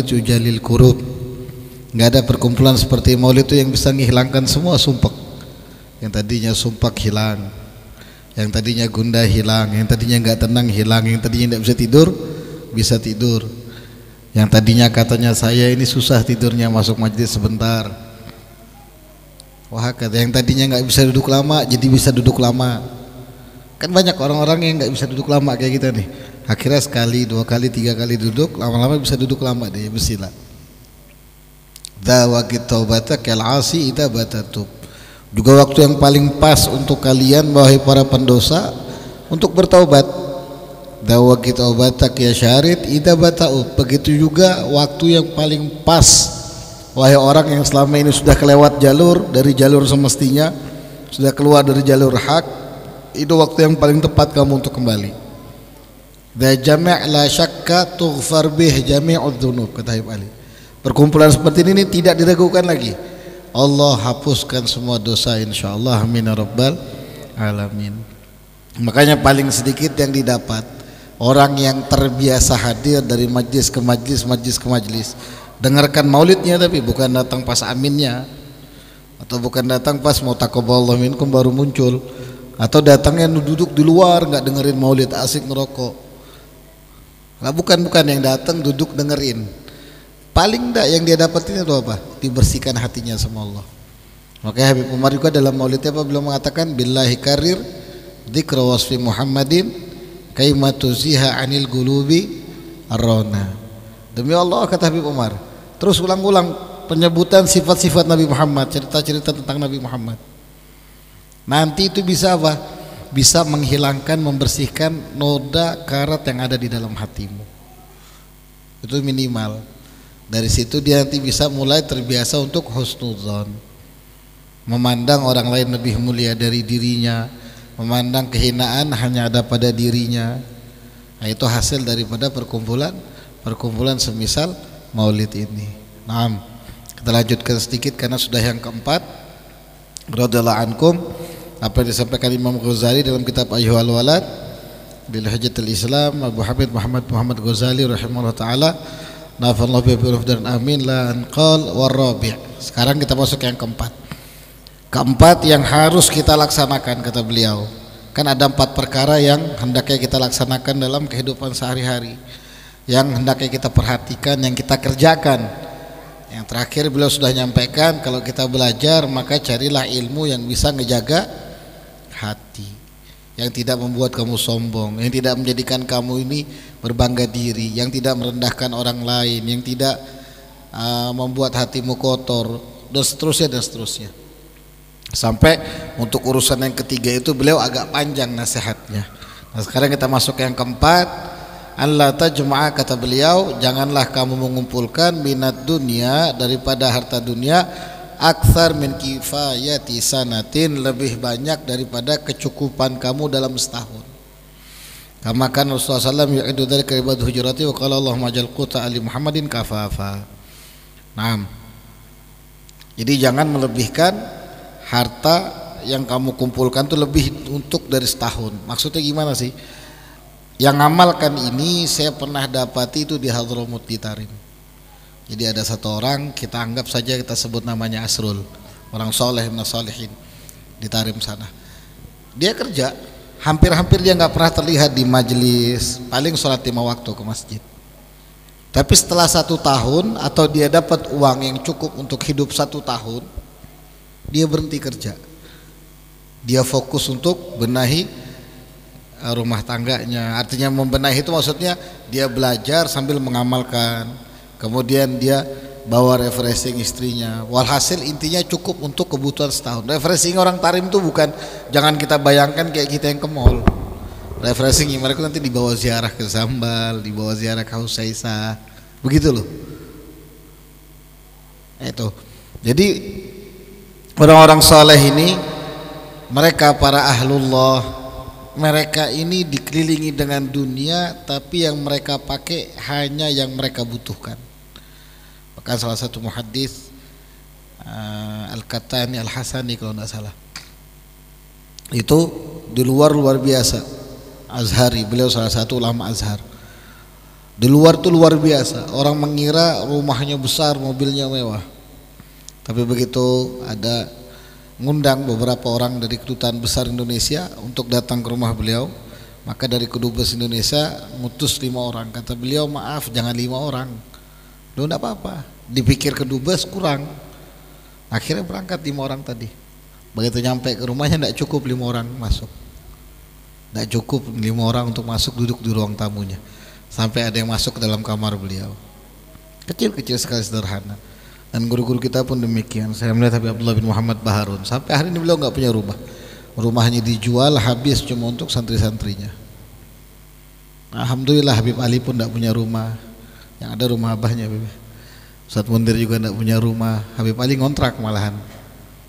maulid yujalil kurub. Nggak ada perkumpulan seperti maulid itu yang bisa menghilangkan semua sumpek. Yang tadinya sumpek hilang, yang tadinya gundah hilang, yang tadinya nggak tenang hilang, yang tadinya nggak bisa tidur bisa tidur, yang tadinya katanya saya ini susah tidurnya masuk majelis sebentar. Wah, kata yang tadinya nggak bisa duduk lama jadi bisa duduk lama. Kan banyak orang-orang yang nggak bisa duduk lama kayak kita nih. Akhirnya sekali, 2 kali, 3 kali duduk, lama-lama bisa duduk lama deh, bismillah. Dawaqit taubata kal asi idza batatub. Juga waktu yang paling pas untuk kalian wahai para pendosa untuk bertaubat. Dawaqit taubata ya syarid idza batau. Begitu juga waktu yang paling pas wahai orang yang selama ini sudah kelewat jalur dari jalur semestinya, sudah keluar dari jalur hak, itu waktu yang paling tepat kamu untuk kembali. Da jami' la syakka tughfar bih jami'udz dzunub, kata Habib Ali. Perkumpulan seperti ini tidak diragukan lagi. Allah hapuskan semua dosa insyaallah, amin ya rabbal alamin. Makanya paling sedikit yang didapat orang yang terbiasa hadir dari majlis ke majlis, majlis ke majlis, dengarkan maulidnya tapi bukan datang pas aminnya, atau bukan datang pas mau taqabbalallahu minkum baru muncul, atau datangnya duduk di luar nggak dengerin maulid, asik ngerokok. Nah, bukan yang datang duduk dengerin. Paling enggak yang dia dapatin itu apa? Dibersihkan hatinya sama Allah. Makanya Habib Umar juga dalam maulidnya beliau mengatakan billahi karir dzikra wasfi Muhammadin kaimatuziha anil gulubi arrona. Demi Allah, kata Habib Umar, terus ulang-ulang penyebutan sifat-sifat Nabi Muhammad, cerita-cerita tentang Nabi Muhammad. Nanti itu bisa apa? Bisa menghilangkan, membersihkan noda karat yang ada di dalam hatimu. Itu minimal. Dari situ dia nanti bisa mulai terbiasa untuk husnudzon, memandang orang lain lebih mulia dari dirinya, memandang kehinaan hanya ada pada dirinya. Nah, itu hasil daripada perkumpulan semisal maulid ini. Nah, kita lanjutkan sedikit karena sudah yang keempat. Radhiyallahu ankum, apa yang disampaikan Imam Ghazali dalam kitab Ayyuhal Walad bil Hujjatul Islam, Abu Hamid Muhammad Ghazali rahimahullah taala, nafa'allahu bi dan amin la anqal warabi'. Sekarang kita masuk yang keempat. Keempat yang harus kita laksanakan, kata beliau. Kan ada 4 perkara yang hendaknya kita laksanakan dalam kehidupan sehari-hari, yang hendaknya kita perhatikan, yang kita kerjakan. Yang terakhir beliau sudah nyampaikan, kalau kita belajar maka carilah ilmu yang bisa ngejaga hati, yang tidak membuat kamu sombong, yang tidak menjadikan kamu ini berbangga diri, yang tidak merendahkan orang lain, yang tidak membuat hatimu kotor, dan seterusnya. Sampai untuk urusan yang ketiga itu beliau agak panjang nasihatnya. Nah, sekarang kita masuk yang keempat. Allah tajma'a, kata beliau, janganlah kamu mengumpulkan minat dunia, daripada harta dunia, aktsar min kifayati sanatin, lebih banyak daripada kecukupan kamu dalam setahun. Kama kan Rasulullah SAW yu'idu dzalika ibad hujurati wa qala Allahumma jal quta ali Muhammadin kafafa. Nah, jadi jangan melebihkan harta yang kamu kumpulkan itu lebih untuk dari setahun. Maksudnya gimana sih? Yang ngamalkan ini saya pernah dapati itu di Hadramut di Tarim. Jadi ada satu orang, kita anggap saja kita sebut namanya Asrul, orang soleh min sholihin di Tarim sana. Dia kerja, hampir-hampir dia nggak pernah terlihat di majelis, paling sholat 5 waktu ke masjid. Tapi setelah 1 tahun atau dia dapat uang yang cukup untuk hidup 1 tahun, dia berhenti kerja. Dia fokus untuk benahi rumah tangganya. Artinya membenahi itu maksudnya dia belajar sambil mengamalkan, kemudian dia bawa refreshing istrinya. Walhasil intinya cukup untuk kebutuhan setahun. Refreshing orang Tarim itu bukan, jangan kita bayangkan kayak kita yang ke mall. Refreshing mereka nanti dibawa ziarah ke Zambal, dibawa ziarah ke Husaisah, begitu loh. Itu. Jadi orang-orang saleh ini, mereka para ahlullah, mereka ini dikelilingi dengan dunia, tapi yang mereka pakai hanya yang mereka butuhkan. Bahkan salah satu muhaddis Al-Qattani Al-Hasani kalau tidak salah, itu di luar biasa, Azhari, beliau salah satu ulama Azhar. Di luar tuh luar biasa, orang mengira rumahnya besar, mobilnya mewah. Tapi begitu ada ngundang beberapa orang dari kedutaan besar Indonesia untuk datang ke rumah beliau, maka dari kedubes Indonesia ngutus 5 orang. Kata beliau, maaf jangan 5 orang. Loh enggak apa-apa, dipikir kedubes kurang. Akhirnya berangkat 5 orang tadi. Begitu nyampe ke rumahnya enggak cukup 5 orang masuk. Enggak cukup 5 orang untuk masuk duduk di ruang tamunya. Sampai ada yang masuk ke dalam kamar beliau. Kecil-kecil sekali, sederhana. Dan guru-guru kita pun demikian. Saya melihat Habib Abdullah bin Muhammad Baharun, sampai hari ini beliau enggak punya rumah. Rumahnya dijual habis cuma untuk santri-santrinya. Alhamdulillah Habib Ali pun enggak punya rumah. Yang ada rumah abahnya Habib. Ustaz Mundir juga enggak punya rumah. Habib Ali ngontrak malahan.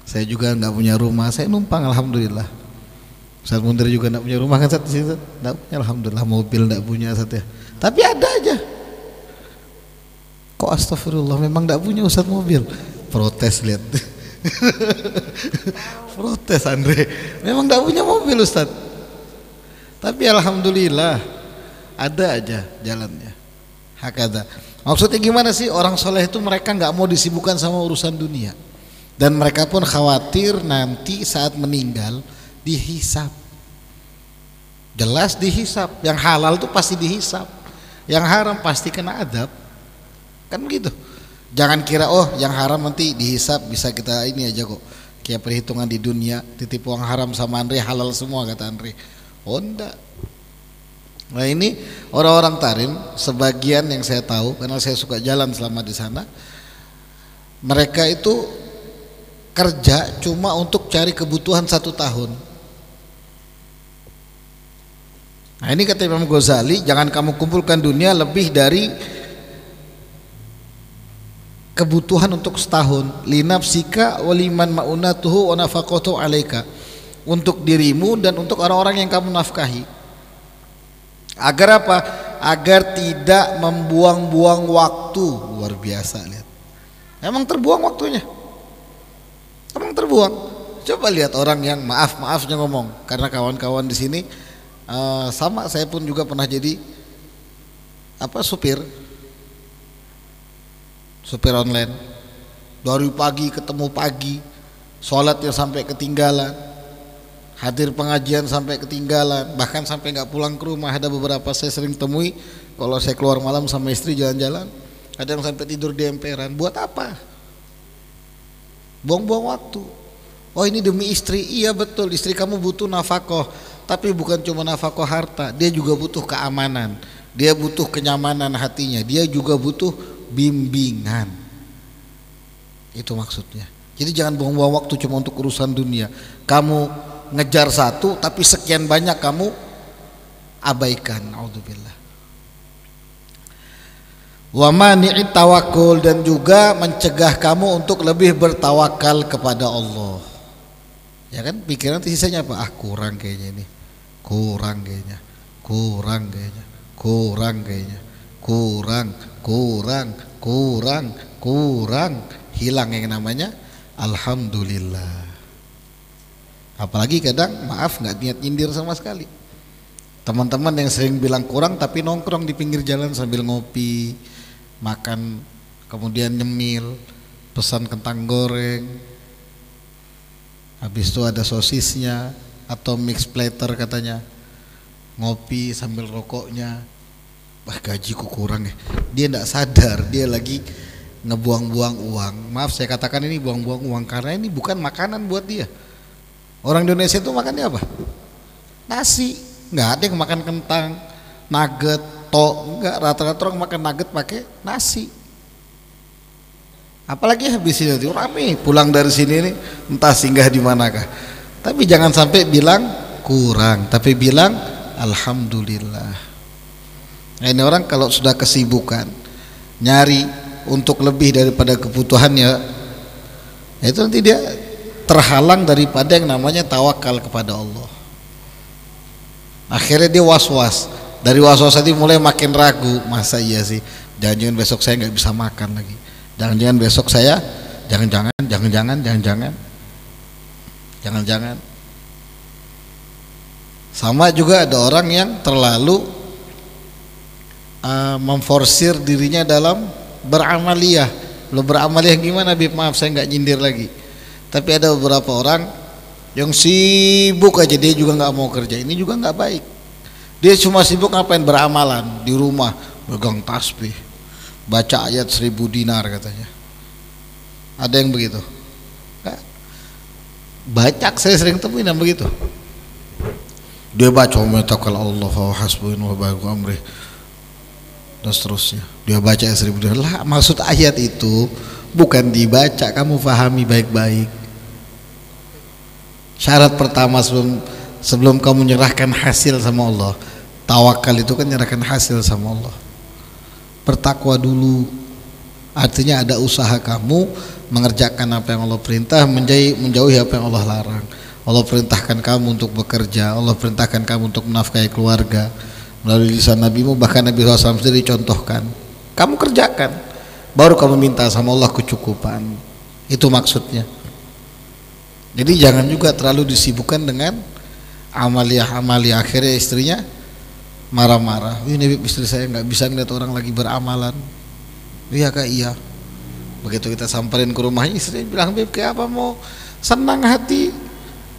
Saya juga enggak punya rumah. Saya numpang alhamdulillah. Ustaz Mundir juga enggak punya rumah kan Ustaz di situ? Enggak punya alhamdulillah, mobil enggak punya Ustaz ya. Tapi ada aja. Kok astagfirullah memang enggak punya Ustaz mobil? Protes lihat. Protes Andre. Memang enggak punya mobil Ustaz. Tapi alhamdulillah ada aja jalannya. Hakada. Maksudnya gimana sih, orang soleh itu mereka enggak mau disibukkan sama urusan dunia. Dan mereka pun khawatir nanti saat meninggal dihisap. Jelas dihisap. Yang halal itu pasti dihisap. Yang haram pasti kena adab. Kan begitu. Jangan kira oh yang haram nanti dihisap bisa kita ini aja kok. Kayak perhitungan di dunia, titip uang haram sama Andre halal semua kata Andre. Oh enggak. Nah ini orang-orang Tarim, sebagian yang saya tahu karena saya suka jalan selama di sana, mereka itu kerja cuma untuk cari kebutuhan 1 tahun. Nah ini kata Imam Ghazali, jangan kamu kumpulkan dunia lebih dari kebutuhan untuk setahun. Linafsika waliman ma'unatuhu wa nafaqatuhu alaika, untuk dirimu dan untuk orang-orang yang kamu nafkahi. Agar apa? Agar tidak membuang-buang waktu. Luar biasa lihat. Emang terbuang waktunya. Emang terbuang. Coba lihat orang yang maafnya ngomong, karena kawan-kawan di sini sama, saya pun juga pernah jadi supir online. Dari pagi ketemu pagi, sholatnya sampai ketinggalan, hadir pengajian sampai ketinggalan, bahkan sampai nggak pulang ke rumah. Ada beberapa saya sering temui kalau saya keluar malam sama istri jalan-jalan, ada yang sampai tidur di emperan. Buat apa? Buang-buang waktu. Oh ini demi istri. Iya betul, istri kamu butuh nafkah, tapi bukan cuma nafkah harta, dia juga butuh keamanan, dia butuh kenyamanan hatinya, dia juga butuh bimbingan. Itu maksudnya. Jadi jangan buang-buang waktu cuma untuk urusan dunia. Kamu ngejar satu tapi sekian banyak kamu abaikan. A'udzubillah. Wa mani'it tawakkul, dan juga mencegah kamu untuk lebih bertawakal kepada Allah. Ya kan, pikiran nanti sisanya apa? Kurang kayaknya ini. Kurang kayaknya. Hilang yang namanya alhamdulillah. Apalagi kadang maaf nggak niat nyindir sama sekali. Teman-teman yang sering bilang kurang tapi nongkrong di pinggir jalan sambil ngopi, makan, kemudian nyemil, pesan kentang goreng, habis itu ada sosisnya atau mix platter katanya, ngopi sambil rokoknya. Wah gajiku kurang ya. Dia tidak sadar dia lagi ngebuang-buang uang. Maaf saya katakan ini buang-buang uang karena ini bukan makanan buat dia. Orang Indonesia itu makannya apa? Nasi. Nggak ada yang makan kentang, nugget, enggak. Rata-rata orang makan nugget pakai nasi. Apalagi habis ini rame pulang dari sini nih, entah singgah di manakah. Tapi jangan sampai bilang kurang, tapi bilang alhamdulillah. Nah, ini orang kalau sudah kesibukan nyari untuk lebih daripada kebutuhannya, itu nanti dia terhalang daripada yang namanya tawakal kepada Allah. Akhirnya dia was-was. Dari was-was tadi mulai makin ragu, masa iya sih, jangan-jangan besok saya nggak bisa makan lagi, jangan-jangan besok saya jangan-jangan sama juga ada orang yang terlalu memforsir dirinya dalam beramaliyah. Lo beramaliyah gimana, Bib? Maaf saya nggak nyindir lagi. Tapi ada beberapa orang yang sibuk aja, dia juga nggak mau kerja. Ini juga nggak baik. Dia cuma sibuk ngapain? Beramalan di rumah, pegang tasbih, baca ayat 1000 dinar katanya. Ada yang begitu? Nggak. Banyak saya sering temuin yang begitu. Dia baca metakal Allah fa hasbuhu wa ba'du amri dan seterusnya. Dia baca ayat 1000 dinar. Lah, maksud ayat itu bukan dibaca, kamu fahami baik-baik. Syarat pertama sebelum kamu menyerahkan hasil sama Allah, tawakal itu kan menyerahkan hasil sama Allah. Bertakwa dulu, artinya ada usaha kamu mengerjakan apa yang Allah perintah, menjauhi apa yang Allah larang. Allah perintahkan kamu untuk bekerja, Allah perintahkan kamu untuk menafkahi keluarga melalui lisan nabimu, bahkan Nabi SAW sendiri contohkan. Kamu kerjakan, baru kamu minta sama Allah kecukupan. Itu maksudnya. Jadi jangan juga terlalu disibukkan dengan amaliyah akhirnya istrinya marah-marah. Ini istri saya nggak bisa ngeliat orang lagi beramalan. Iya kak, iya. Begitu kita samperin ke rumahnya, istrinya bilang, Beb, kayak apa mau senang hati?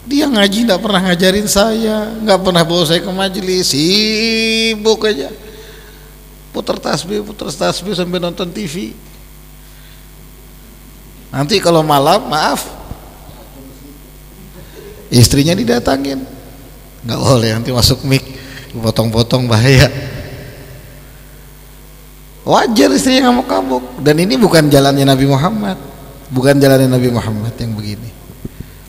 Dia ngaji nggak pernah ngajarin saya, nggak pernah bawa saya ke majelis, sibuk aja. Putar tasbih sampai nonton TV. Nanti kalau malam, maaf, istrinya didatangin, nggak boleh, nanti masuk mic, potong-potong bahaya. Wajar istrinya ngamuk-ngamuk, dan ini bukan jalannya Nabi Muhammad, yang begini.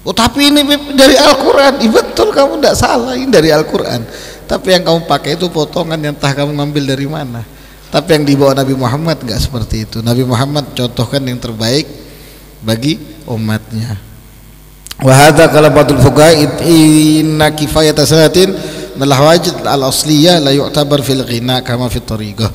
Oh tapi ini dari Al-Quran, betul, kamu tidak salah, ini dari Al-Quran. Tapi yang kamu pakai itu potongan yang entah kamu ngambil dari mana. Tapi yang dibawa Nabi Muhammad nggak seperti itu. Nabi Muhammad contohkan yang terbaik bagi umatnya. Wa hadza qala ba'dul fuqaha inna kifayata sanatin malah wajid al-asliyah la yu'tabar fil ghina kama fit tariqah.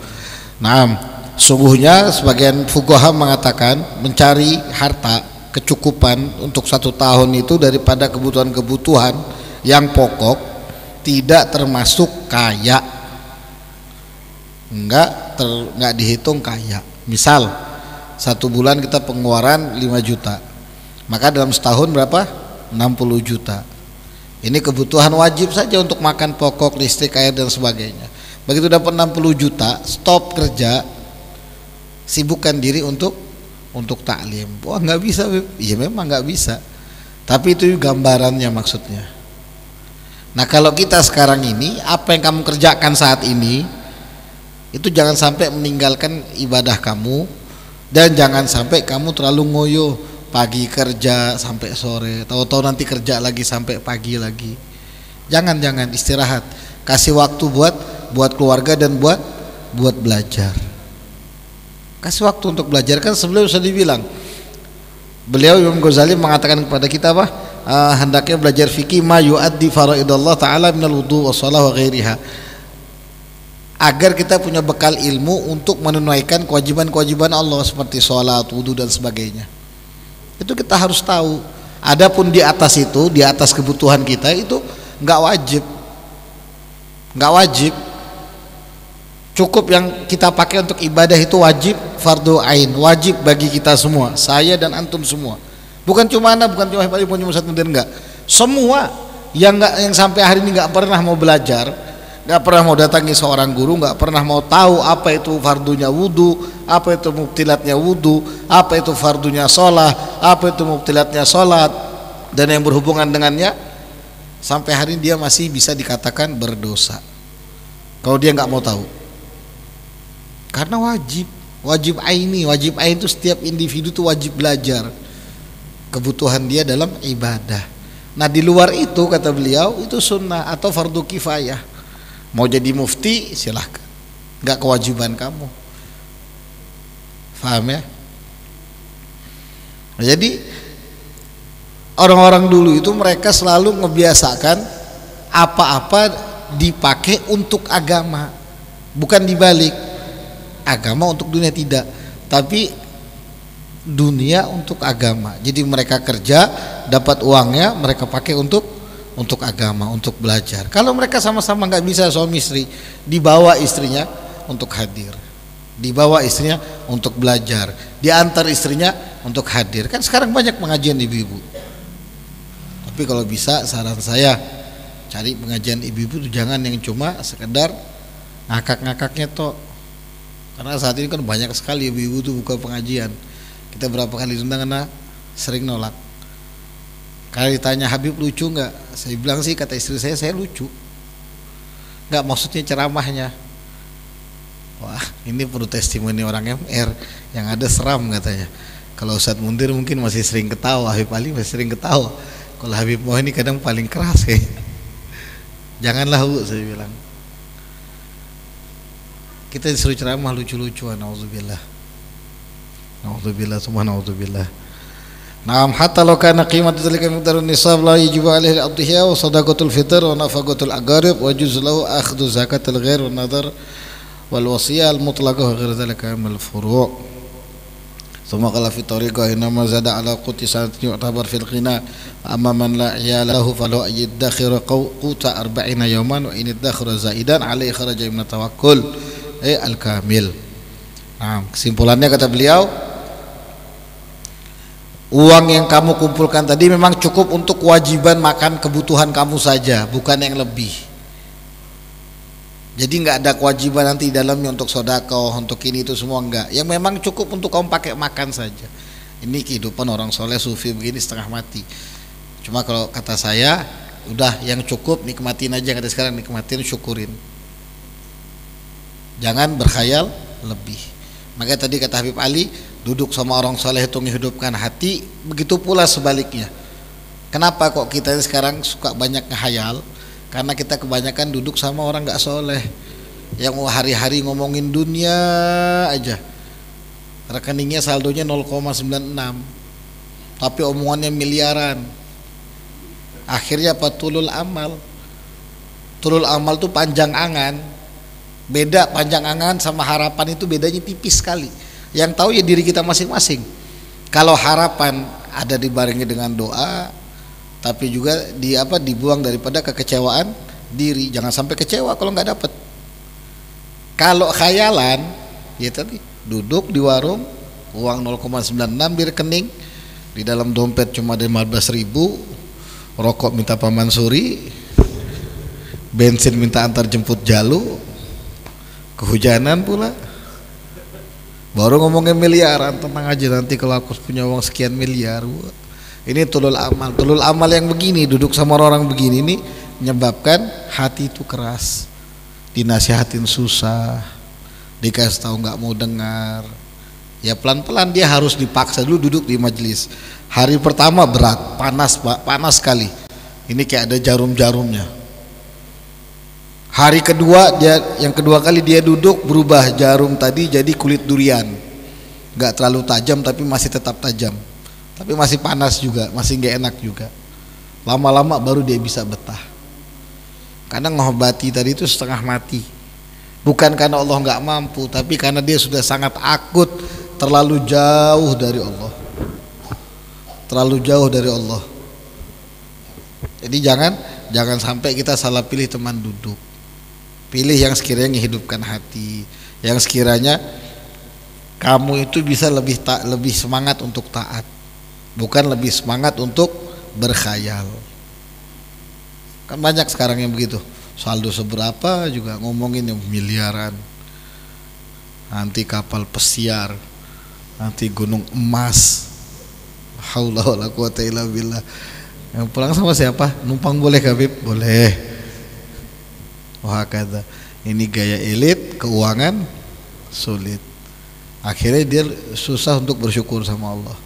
Naam, sungguhnya sebagian fuqaha mengatakan mencari harta kecukupan untuk 1 tahun itu daripada kebutuhan-kebutuhan yang pokok tidak termasuk kaya, nggak dihitung kaya. Misal 1 bulan kita pengeluaran 5 juta, maka dalam setahun berapa? 60 juta. Ini kebutuhan wajib saja untuk makan pokok, listrik, air dan sebagainya. Begitu dapat 60 juta, stop kerja, sibukkan diri untuk taklim. Wah nggak bisa, iya memang nggak bisa. Tapi itu gambarannya maksudnya. Nah kalau kita sekarang ini, apa yang kamu kerjakan saat ini, itu jangan sampai meninggalkan ibadah kamu, dan jangan sampai kamu terlalu ngoyo, pagi kerja sampai sore, tahu-tahu nanti kerja lagi sampai pagi lagi. Jangan istirahat, kasih waktu buat keluarga dan buat belajar. Kasih waktu untuk belajar, kan sebelum sudah dibilang, beliau Imam Ghazali mengatakan kepada kita apa? Hendaknya belajar fikih ma yu'addi faraidallah ta'ala minal wudu wa shalah wa ghairiha, agar kita punya bekal ilmu untuk menunaikan kewajiban-kewajiban Allah seperti sholat, wudu dan sebagainya. Itu kita harus tahu. Adapun di atas itu, di atas kebutuhan kita itu nggak wajib. Cukup yang kita pakai untuk ibadah itu wajib, fardu ain, wajib bagi kita semua, saya dan antum semua. Bukan cuma anak, bukan cuma satu dan enggak. Semua yang sampai hari ini nggak pernah mau belajar, nggak pernah mau datangi seorang guru, nggak pernah mau tahu apa itu fardunya wudu, apa itu mubtilatnya wudu, apa itu fardunya sholat, apa itu mubtilatnya sholat dan yang berhubungan dengannya, sampai hari ini dia masih bisa dikatakan berdosa kalau dia nggak mau tahu. Karena wajib ain itu setiap individu itu wajib belajar kebutuhan dia dalam ibadah. Nah di luar itu kata beliau itu sunnah atau fardu kifayah. Mau jadi mufti silahkan, nggak kewajiban kamu. Faham ya? Nah, jadi orang-orang dulu itu mereka selalu membiasakan apa-apa dipakai untuk agama, bukan dibalik. Agama untuk dunia tidak, tapi dunia untuk agama. Jadi mereka kerja, dapat uangnya mereka pakai untuk agama, untuk belajar. Kalau mereka sama-sama nggak bisa suami istri, dibawa istrinya, untuk hadir, dibawa istrinya untuk belajar, diantar istrinya untuk hadir. Kan sekarang banyak pengajian ibu-ibu. Tapi kalau bisa saran saya, cari pengajian ibu-ibu itu jangan yang cuma sekedar ngakak-ngakaknya toh. Karena saat ini kan banyak sekali ibu-ibu tuh buka pengajian. Kita berapa kali diundang karena sering nolak. Kalau ditanya Habib lucu nggak? Saya bilang sih, kata istri saya lucu. Nggak, maksudnya ceramahnya. Wah, ini perlu testimoni orang MR, yang ada seram katanya. Kalau Ustadz Mundir mungkin masih sering ketawa, Habib Ali masih sering ketawa. Kalau Habib Moh ini kadang paling keras kayak. Janganlah Bu, saya bilang. Kita disuruh ceramah lucu-lucuan, nauzubillah. Nauzubillah, semua nauzubillah. Naam, hatta law kana qimatu dzalika miqdarun nisab la yajibu alaihi al-adhiya wa sadaqatul fitr wa nafaqatul aqarib wa juz lahu akhdhu zakatul ghair wa nadhar wal wasiyah al-mutlaqah wa ghair dzalika min al-furu'. Thumma qala fi tariqah inma zada ala quti sanatin yu'tabar fil ghina amma man la iyala lahu falahu yadkhira quta 40 yawman wa in yadkhira zaidan alaihi kharaja min tawakkul al-kamil. Nah, kesimpulannya kata beliau, uang yang kamu kumpulkan tadi memang cukup untuk kewajiban makan kebutuhan kamu saja, bukan yang lebih. Jadi nggak ada kewajiban nanti dalamnya untuk sedekah, untuk ini itu semua enggak. Yang memang cukup untuk kamu pakai makan saja. Ini kehidupan orang soleh sufi begini setengah mati. Cuma kalau kata saya, udah yang cukup nikmatin aja, kata sekarang nikmatin, syukurin. Jangan berkhayal lebih. Makanya tadi kata Habib Ali, duduk sama orang soleh itu menghidupkan hati. Begitu pula sebaliknya. Kenapa kok kita sekarang suka banyak ngehayal? Karena kita kebanyakan duduk sama orang gak soleh, yang hari-hari ngomongin dunia aja, rekeningnya saldonya 0,96, tapi omongannya miliaran. Akhirnya apa? Tulul amal. Tulul amal tuh panjang angan. Beda panjang angan sama harapan itu bedanya tipis sekali. Yang tahu ya diri kita masing-masing. Kalau harapan ada dibarengi dengan doa, tapi juga dibuang daripada kekecewaan diri. Jangan sampai kecewa kalau nggak dapat. Kalau khayalan, ya tadi duduk di warung, uang 0,96 di rekening, di dalam dompet cuma ada 15.000, rokok minta paman suri, bensin minta antar jemput jalu, kehujanan pula. Baru ngomongin miliaran, tenang aja nanti kalau aku punya uang sekian miliar. Ini tulul amal. Tulul amal yang begini, duduk sama orang begini ini menyebabkan hati itu keras. Dinasihatin susah, dikasih tahu nggak mau dengar. Ya pelan-pelan dia harus dipaksa dulu duduk di majelis. Hari pertama berat, panas sekali. Ini kayak ada jarum-jarumnya. Hari kedua yang kedua kali dia duduk berubah jarum tadi jadi kulit durian. Nggak terlalu tajam tapi masih tetap tajam. Tapi masih panas juga, masih nggak enak juga. Lama-lama baru dia bisa betah. Karena ngobati tadi itu setengah mati. Bukan karena Allah nggak mampu, tapi karena dia sudah sangat akut, terlalu jauh dari Allah. Terlalu jauh dari Allah. Jadi jangan sampai kita salah pilih teman duduk. Pilih yang sekiranya menghidupkan hati, yang sekiranya kamu itu bisa lebih semangat untuk taat. Bukan lebih semangat untuk berkhayal. Kan banyak sekarang yang begitu. Saldo seberapa juga ngomongin yang miliaran. Nanti kapal pesiar, nanti gunung emas. Haula wala quwata illa billah. Yang pulang sama siapa? Numpang boleh Habib? Boleh. Wah kata, ini gaya elit, keuangan sulit. Akhirnya dia susah untuk bersyukur sama Allah.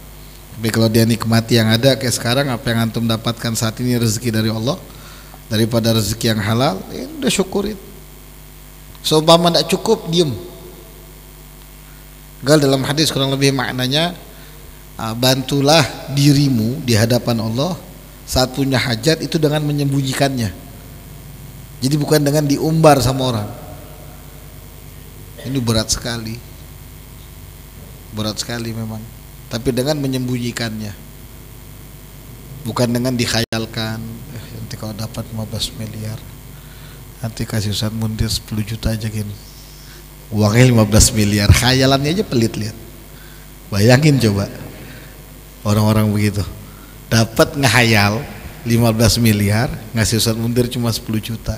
Tapi kalau dia nikmati yang ada kayak sekarang, apa yang antum dapatkan saat ini rezeki dari Allah, daripada rezeki yang halal, ya udah syukurin. Seumpama tidak cukup, diem. Gal dalam hadis kurang lebih maknanya, bantulah dirimu di hadapan Allah saat punya hajat itu dengan menyembunyikannya. Jadi bukan dengan diumbar sama orang. Ini berat sekali. Berat sekali memang. Tapi dengan menyembunyikannya, bukan dengan dikhayalkan. Nanti kalau dapat 15 miliar nanti kasih Ustadz Mundir 10 juta aja gini. Uangnya 15 miliar, khayalannya aja pelit, lihat. Bayangin coba orang-orang begitu dapat ngehayal 15 miliar, ngasih Ustaz Mundir cuma 10 juta.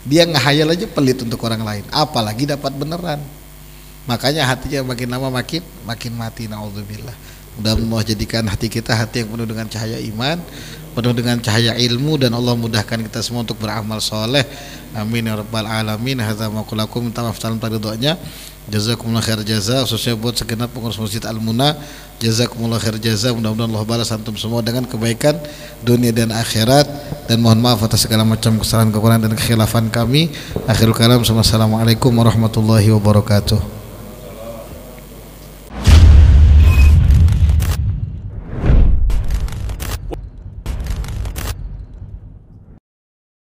Dia ngehayal aja pelit untuk orang lain, apalagi dapat beneran. Makanya hatinya makin lama makin mati, naudzubillah. Mudah-mudahan Allah jadikan hati kita hati yang penuh dengan cahaya iman, penuh dengan cahaya ilmu, dan Allah mudahkan kita semua untuk beramal soleh. Amin ya rabbal alamin. Hadza ma qulakum, minta maaf dalam ridhonya. Jazakumullah khair jaza, khususnya buat segenap pengurus Masjid Al-Muna. Jazakumullah khair jaza, mudah-mudahan Allah balas antum semua dengan kebaikan dunia dan akhirat, dan mohon maaf atas segala macam kesalahan, kekurangan dan kekhilafan kami. Akhirul kalam, assalamualaikum warahmatullahi wabarakatuh.